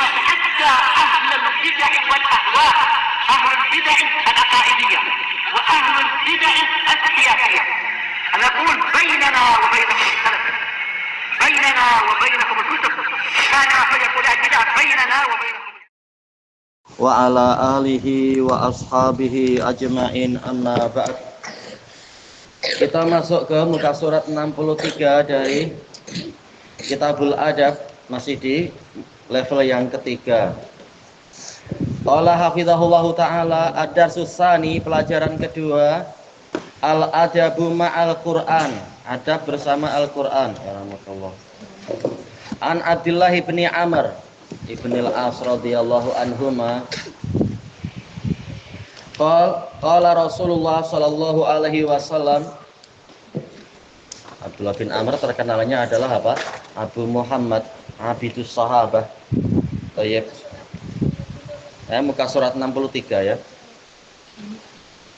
حتى أهل البدع والأهواء، أهل البدع العقائدية وأهل البدع السياسية. أنا أقول بيننا وبينكم السلف، بيننا وبينكم الكتب، كان فيقول البدع بيننا وبينكم. Wa ala alihi wa ashabihi ajma'in, amma ba'd. Kita masuk ke muka surat 63 dari Kitabul Adab, masih di level yang ketiga. Qala hafizahullahu ta'ala, ad-darsus tsani, pelajaran kedua, al-adabu ma'al Qur'an, adab bersama Al-Qur'an. Alhamdulillah. An Abdullah bin Amr ibn al-As radhiyallahu anhuma qala Rasulullah sallallahu alaihi wasallam. Abdullah bin Amr terkenalnya adalah apa? Abu Muhammad, Abidus Sahabah. Baik. Muka surat 63 ya.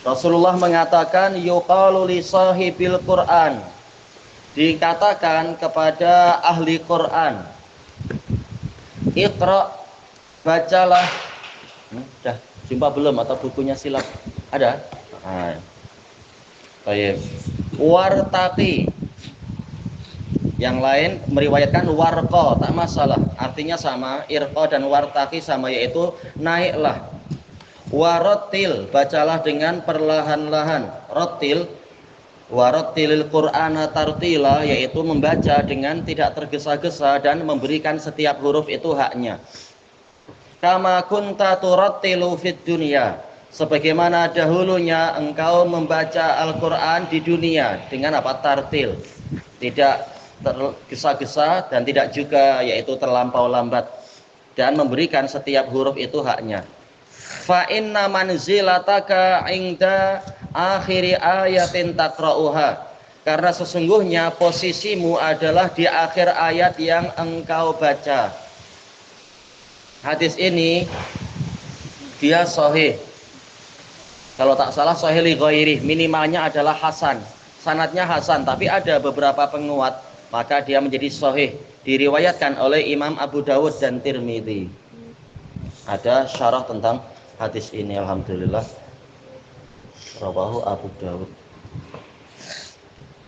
Rasulullah mengatakan yuqalu li sahibil Qur'an, dikatakan kepada ahli Quran, Iqra, bacalah. Sudah jumpa belum atau bukunya silap? Ada? Baik. Wartaqi. Yang lain meriwayatkan warqa, tak masalah. Artinya sama, irqa dan wartaqi sama, yaitu naiklah. Warattil, bacalah dengan perlahan-lahan. Rattil, warattilil Qur'ana tartila, yaitu membaca dengan tidak tergesa-gesa dan memberikan setiap huruf itu haknya. Kama kunta turattilu fid dunya, sebagaimana dahulunya engkau membaca Al-Qur'an di dunia dengan apa? Tartil. Tidak tergesa-gesa dan tidak juga yaitu terlampau lambat, dan memberikan setiap huruf itu haknya. Fa inna manzilataka inda akhiri ayatin taqra'uha, karena sesungguhnya posisimu adalah di akhir ayat yang engkau baca. Hadis ini dia sahih, kalau tak salah sahih li ghairi, minimalnya adalah hasan, sanadnya hasan, tapi ada beberapa penguat, maka dia menjadi sahih. Diriwayatkan oleh Imam Abu Dawud dan Tirmidzi. Ada syarah tentang hadis ini, alhamdulillah. Rawahu Abu Dawud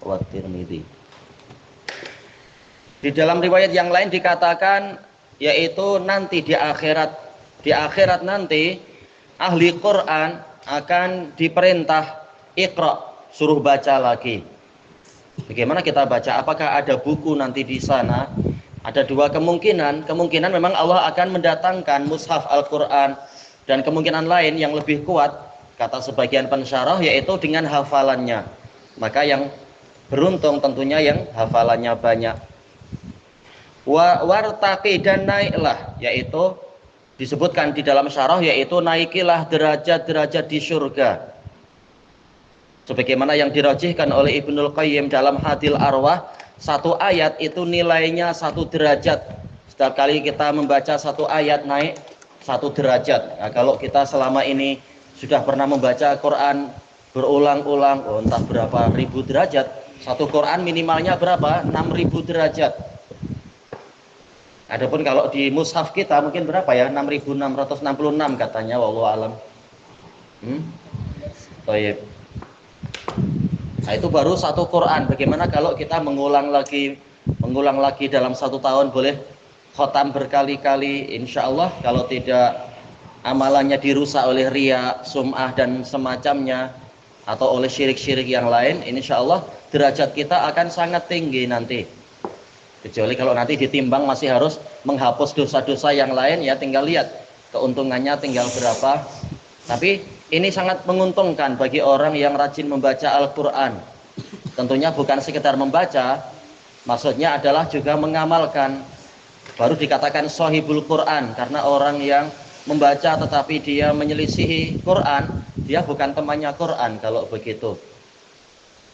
wa Tirmidzi. Di dalam riwayat yang lain dikatakan, yaitu nanti di akhirat nanti ahli Quran akan diperintah Iqra, suruh baca lagi. Bagaimana kita baca? Apakah ada buku nanti di sana? Ada dua kemungkinan. Kemungkinan memang Allah akan mendatangkan mushaf Al-Quran, dan kemungkinan lain yang lebih kuat, kata sebagian pensyarah, yaitu dengan hafalannya. Maka yang beruntung tentunya yang hafalannya banyak. Wartaqi, dan naiklah, yaitu disebutkan di dalam syarah, yaitu naikilah derajat-derajat di surga. Sebagaimana yang dirajihkan oleh Ibnul Qayyim dalam Hadil Arwah, satu ayat itu nilainya 1 derajat. Setiap kali kita membaca satu ayat naik 1 derajat. Nah, kalau kita selama ini sudah pernah membaca Quran berulang-ulang, entah berapa ribu derajat, satu Quran minimalnya berapa? 6.000 derajat. Adapun kalau di mushaf kita mungkin berapa ya? 6.666 katanya, wallahu alam. Baik. Nah, itu baru satu Quran. Bagaimana kalau kita mengulang lagi dalam 1 tahun, boleh khotam berkali-kali, insya Allah. Kalau tidak amalannya dirusak oleh riya, sum'ah dan semacamnya, atau oleh syirik-syirik yang lain, insya Allah derajat kita akan sangat tinggi nanti. Kecuali kalau nanti ditimbang masih harus menghapus dosa-dosa yang lain, ya tinggal lihat keuntungannya tinggal berapa. Tapi ini sangat menguntungkan bagi orang yang rajin membaca Al-Quran. Tentunya bukan sekedar membaca, maksudnya adalah juga mengamalkan. Baru dikatakan sahibul Quran, karena orang yang membaca tetapi dia menyelisihi Quran, dia bukan temannya Quran kalau begitu.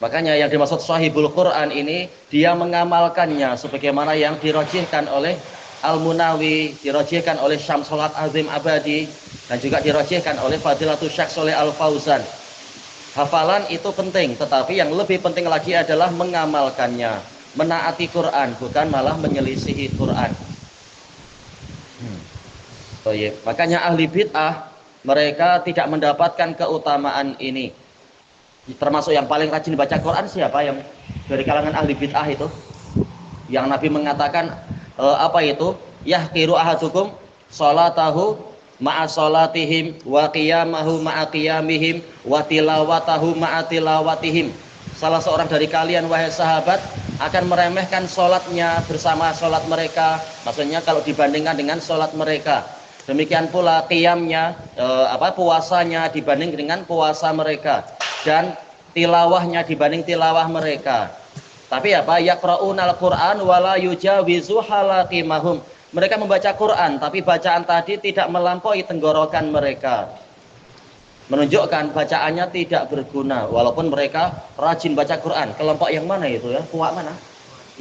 Makanya yang dimaksud sahibul Quran ini, dia mengamalkannya sebagaimana yang dirajihkan oleh Al-Munawi, dirajihkan oleh Syamsul Azim Abadi, dan juga dirajihkan oleh Fadilatul Syekh Sholeh Al-Fauzan. Hafalan itu penting, tetapi yang lebih penting lagi adalah mengamalkannya, menaati Quran, bukan malah menyelisihi Quran. Baik. Makanya ahli bid'ah mereka tidak mendapatkan keutamaan ini. Termasuk yang paling rajin baca Quran siapa yang dari kalangan ahli bid'ah itu? Yang Nabi mengatakan apa itu? Yahqiru ahadukum salatahu ma'a salatihim wa qiyamahu ma'a qiyamihim wa tilawatahu ma'a tilawatihim. Salah seorang dari kalian wahai sahabat akan meremehkan sholatnya bersama sholat mereka. Maksudnya kalau dibandingkan dengan sholat mereka. Demikian pula qiyamnya, puasanya dibanding dengan puasa mereka, dan tilawahnya dibanding tilawah mereka. Tapi apa? Yaqra'unal Qur'an wala yujawizu halaqimahum. Mereka membaca Quran, tapi bacaan tadi tidak melampaui tenggorokan mereka. Menunjukkan bacaannya tidak berguna, walaupun mereka rajin baca Quran. Kelompok yang mana itu ya? Kuat mana?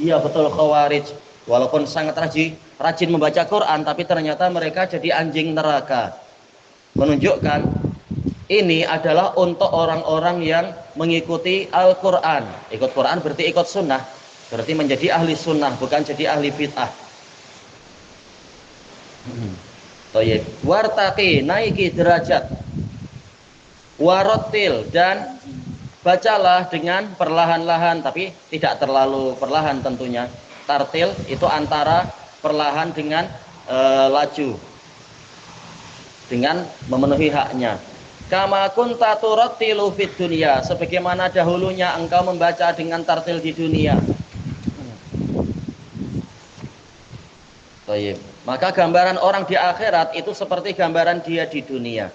Iya betul, Khawarij. Walaupun sangat rajin membaca Quran, tapi ternyata mereka jadi anjing neraka. Menunjukkan ini adalah untuk orang-orang yang mengikuti Al-Quran. Ikut Quran berarti ikut sunnah, berarti menjadi ahli sunnah, bukan jadi ahli bid'ah. Wartaqi, naiki derajat. Warotil, dan bacalah dengan perlahan-lahan, tapi tidak terlalu perlahan tentunya. Tartil itu antara perlahan dengan laju, dengan memenuhi haknya. Kama kunta turattilu fid dunya, sebagaimana dahulunya engkau membaca dengan tartil di dunia. Baik. Maka gambaran orang di akhirat itu seperti gambaran dia di dunia.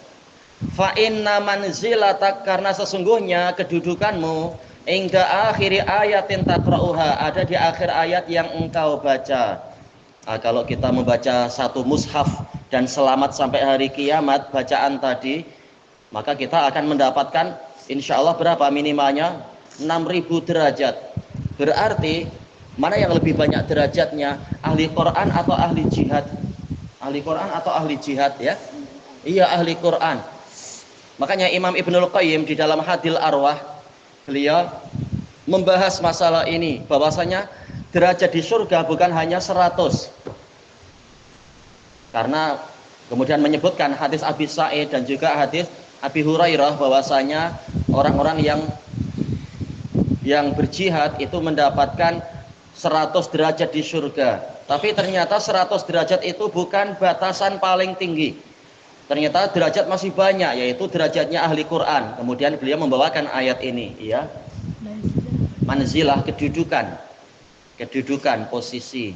Fa inna manzilatak, karena sesungguhnya kedudukanmu hingga akhiri ayatin taqra'uha, ada di akhir ayat yang engkau baca. Kalau kita membaca satu mushaf dan selamat sampai hari kiamat bacaan tadi, maka kita akan mendapatkan insya Allah berapa minimalnya? 6.000 derajat. Berarti mana yang lebih banyak derajatnya? Ahli Quran atau ahli jihad? Ahli Quran atau ahli jihad ya? Iya, ahli Quran. Makanya Imam Ibnul Qayyim di dalam Hadil Arwah, beliau membahas masalah ini, bahwasanya derajat di surga bukan hanya 100. Karena kemudian menyebutkan hadis Abi Sa'id dan juga hadis Abi Hurairah, bahwasanya orang-orang yang berjihad itu mendapatkan 100 derajat di surga. Tapi ternyata 100 derajat itu bukan batasan paling tinggi. Ternyata derajat masih banyak, yaitu derajatnya ahli Quran. Kemudian beliau membawakan ayat ini, ya. Manzilah, kedudukan, posisi.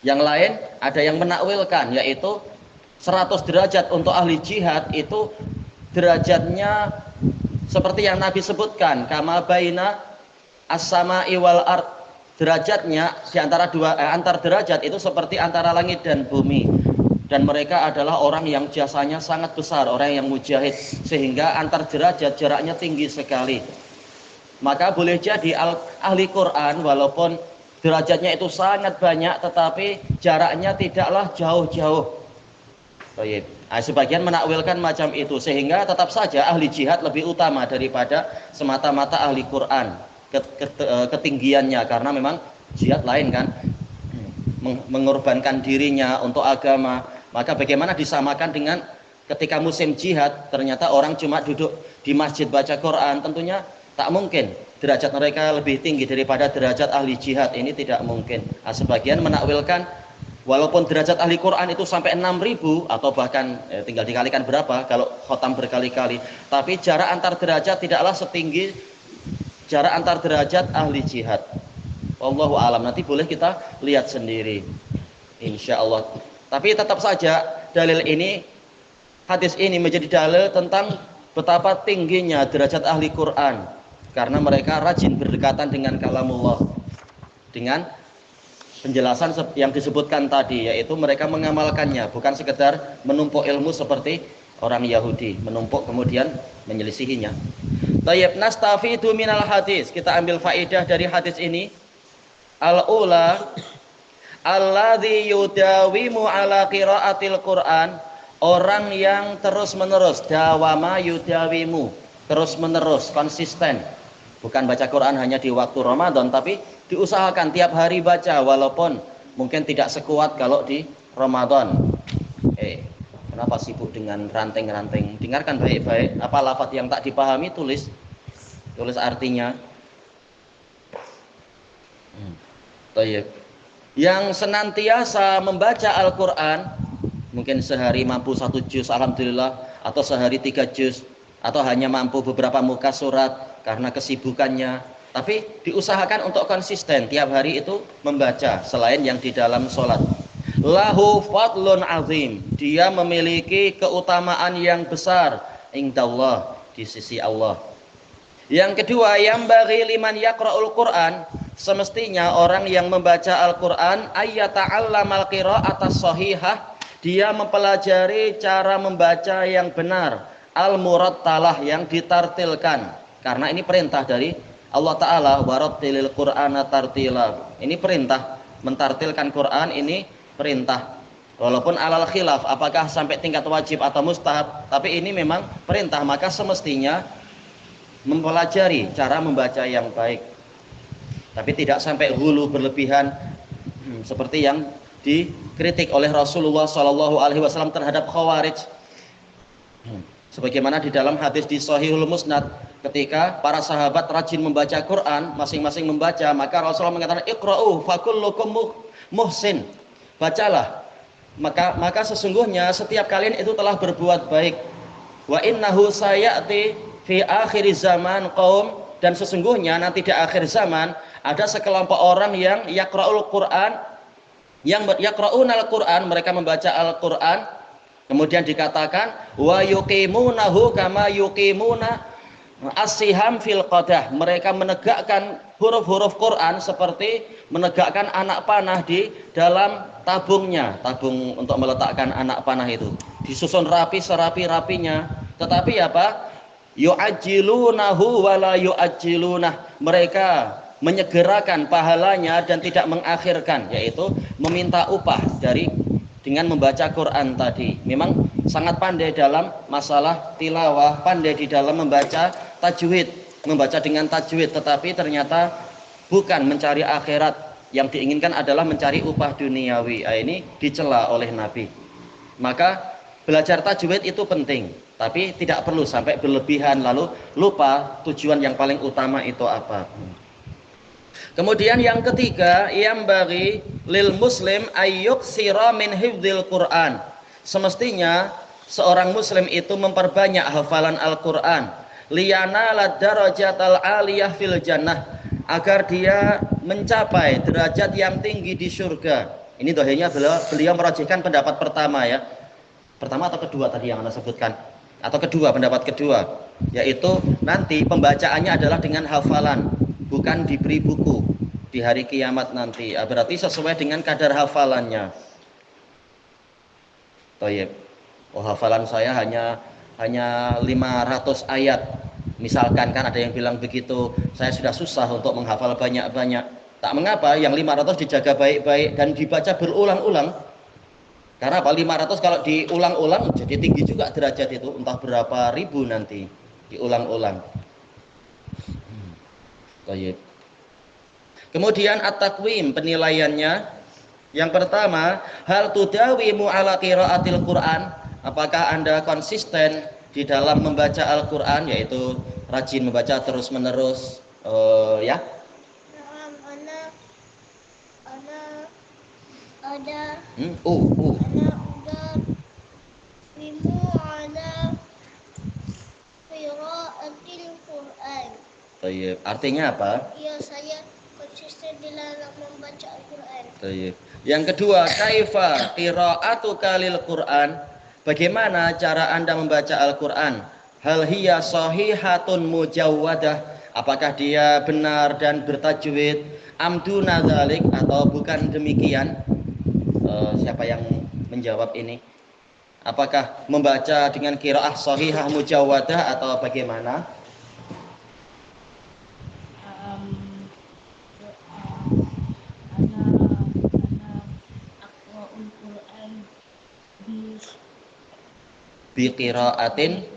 Yang lain ada yang menakwilkan, yaitu 100 derajat untuk ahli jihad itu derajatnya seperti yang Nabi sebutkan, kama baina as-sama'i wal ard. Derajatnya di antara antar derajat itu seperti antara langit dan bumi. Dan mereka adalah orang yang jasanya sangat besar, orang yang mujahid, sehingga antar derajat jaraknya tinggi sekali. Maka boleh jadi ahli Quran walaupun derajatnya itu sangat banyak, tetapi jaraknya tidaklah jauh-jauh. Sebagian menakwilkan macam itu, sehingga tetap saja ahli jihad lebih utama daripada semata-mata ahli Quran ketinggiannya, karena memang jihad lain kan, mengorbankan dirinya untuk agama. Maka bagaimana disamakan dengan ketika musim jihad, ternyata orang cuma duduk di masjid baca Quran? Tentunya tak mungkin derajat mereka lebih tinggi daripada derajat ahli jihad, ini tidak mungkin. Sebagian menakwilkan walaupun derajat ahli Quran itu sampai 6.000 atau bahkan tinggal dikalikan berapa kalau khotam berkali-kali, tapi jarak antar derajat tidaklah setinggi jarak antar derajat ahli jihad. Wallahu alam, nanti boleh kita lihat sendiri insya Allah. Tapi tetap saja dalil ini, hadis ini menjadi dalil tentang betapa tingginya derajat ahli Quran, karena mereka rajin berdekatan dengan kalamullah, dengan penjelasan yang disebutkan tadi, yaitu mereka mengamalkannya, bukan sekedar menumpuk ilmu seperti orang Yahudi, menumpuk kemudian menyelisihinya. Tayyib, nastafidu minal hadis, kita ambil faedah dari hadis ini. Al-ula alladzi yudawimu ala qiraatil Quran, orang yang terus-menerus, dawama yudawimu, terus-menerus, konsisten. Bukan baca Quran hanya di waktu Ramadan, tapi diusahakan tiap hari baca, walaupun mungkin tidak sekuat kalau di Ramadan. Kenapa sibuk dengan ranting-ranting? Dengarkan baik-baik. Apa lafaz yang tak dipahami, tulis artinya. Baik. Yang senantiasa membaca Al-Quran, mungkin sehari mampu 1 juz, alhamdulillah, atau sehari 3 juz, atau hanya mampu beberapa muka surat karena kesibukannya. Tapi diusahakan untuk konsisten tiap hari itu membaca selain yang di dalam sholat. Lahu fadlun azim, dia memiliki keutamaan yang besar indallah, di sisi Allah. Yang kedua, yang bagi liman yaqra'ul Quran, semestinya orang yang membaca Al-Quran ayyata'allamal qira'ata shahihah, dia mempelajari cara membaca yang benar, al-murattalah, yang ditartilkan. Karena ini perintah dari Allah Ta'ala, warattilil Qur'ana tartila. Ini perintah, mentartilkan Quran ini perintah. Walaupun alal khilaf, apakah sampai tingkat wajib atau mustahab, tapi ini memang perintah, maka semestinya mempelajari cara membaca yang baik, tapi tidak sampai hulu berlebihan seperti yang dikritik oleh Rasulullah SAW terhadap Khawarij. Sebagaimana di dalam hadis di Shahihul Musnad, ketika para sahabat rajin membaca Quran, masing-masing membaca, maka Rasulullah mengatakan, Iqra'u fakullukum muhsin, bacalah, maka sesungguhnya setiap kalian itu telah berbuat baik. Wa innahu sayati fi akhir zaman qaum, dan sesungguhnya nanti di akhir zaman ada sekelompok orang yang yaqra'ul Quran, yang yaqra'unal Quran, mereka membaca Al-Quran, kemudian dikatakan wa yuqimunahu kama yuqimuna as-siham fil qadah, mereka menegakkan huruf-huruf Quran seperti menegakkan anak panah di dalam tabungnya. Tabung untuk meletakkan anak panah itu disusun rapi serapi-rapinya, tetapi apa? Yu'ajjilunahu wa la yu'ajjilunah, mereka menyegerakan pahalanya dan tidak mengakhirkan, yaitu meminta upah dengan membaca Quran tadi. Memang sangat pandai dalam masalah tilawah, pandai di dalam membaca tajwid, membaca dengan tajwid, tetapi ternyata bukan mencari akhirat, yang diinginkan adalah mencari upah duniawi. Ini dicela oleh Nabi. Maka belajar tajwid itu penting, tapi tidak perlu sampai berlebihan lalu lupa tujuan yang paling utama itu apa. Kemudian yang ketiga, yang bagi lil muslim ayyuksira min hifdzil Quran, semestinya seorang muslim itu memperbanyak hafalan Al-Quran, liyana lad darajatal aliyah fil jannah, agar dia mencapai derajat yang tinggi di surga. Ini dohirnya beliau merajihkan pendapat pertama, ya. Pertama atau kedua tadi yang Anda sebutkan? Atau kedua, pendapat kedua, yaitu nanti pembacaannya adalah dengan hafalan, bukan diberi buku di hari kiamat nanti. Berarti sesuai dengan kadar hafalannya. Toyib. Oh, hafalan saya hanya 500 ayat. Misalkan, kan ada yang bilang begitu, saya sudah susah untuk menghafal banyak-banyak. Tak mengapa, yang 500 dijaga baik-baik dan dibaca berulang-ulang. Karena apa? 500 kalau diulang-ulang jadi tinggi juga derajat itu, entah berapa ribu nanti diulang-ulang. Baik. Kemudian at-taqwim, penilaiannya. Yang pertama, hal tudawimu ala qiraatil Quran, apakah Anda konsisten di dalam membaca Al-Quran, yaitu rajin membaca terus-menerus, ya? Ada Ana udah bimu ada qiraatil Quran. Baik. Artinya apa? Ya, saya konsisten dalam membaca Al-Quran. Baik. Yang kedua, kaifa qiraatuka lil Quran? Bagaimana cara Anda membaca Al-Quran? Hal hiya sahihatun mujawwadah? Apakah dia benar dan bertajwid? Amduna dzalik, atau bukan demikian? Siapa yang menjawab ini? Apakah membaca dengan qiraah sahihah mujawwadah atau bagaimana? Bi qiraatin.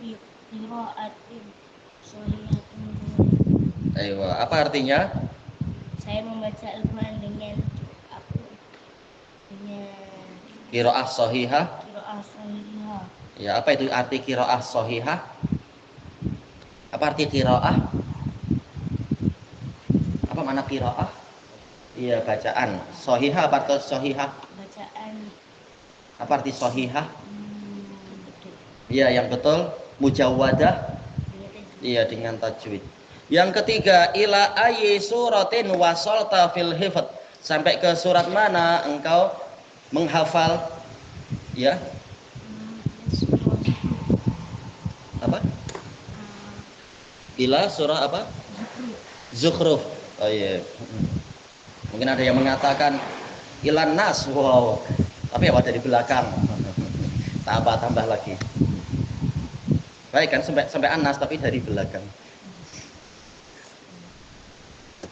Ayo, apa artinya? Saya membaca Al-Quran dengan qiraah Qiraah sahihah qiraah sahihah. Ya, apa itu arti qiraah shahihah? Apa arti qiraah? Apa makna qiraah? Iya, bacaan. Shahihah apa arti shahihah? Bacaan. Apa arti shahihah? Betul. Iya, yang betul. Mujawwadah. Iya, dengan tajwid. Yang ketiga, ila ayyi suratin wasalta fil hifdz. Sampai ke surat mana engkau menghafal? Ya. Apa? Ila surah apa? Zukhruf. Oh iya. Mungkin ada yang mengatakan ilan nas. Wow. Tapi apa dari belakang? Tambah lagi. Baik kan sampai anas tapi dari belakang.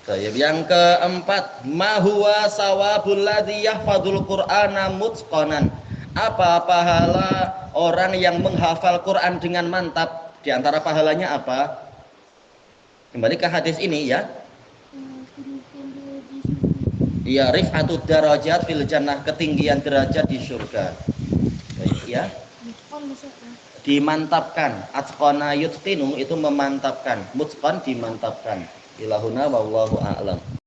Baik, yang keempat, ma huwa sawabul ladzi yahfadzul qur'ana mutqanan. Apa pahala orang yang menghafal Quran dengan mantap? Di antara pahalanya apa? Kembali ke hadis ini ya. Ya, rif'atud darajat fil jannah, ketinggian derajat di surga. Baik ya. Dimantapkan. Atqana yutqinu itu memantapkan. Mutqan dimantapkan. Ilahuna wallahu a'lam.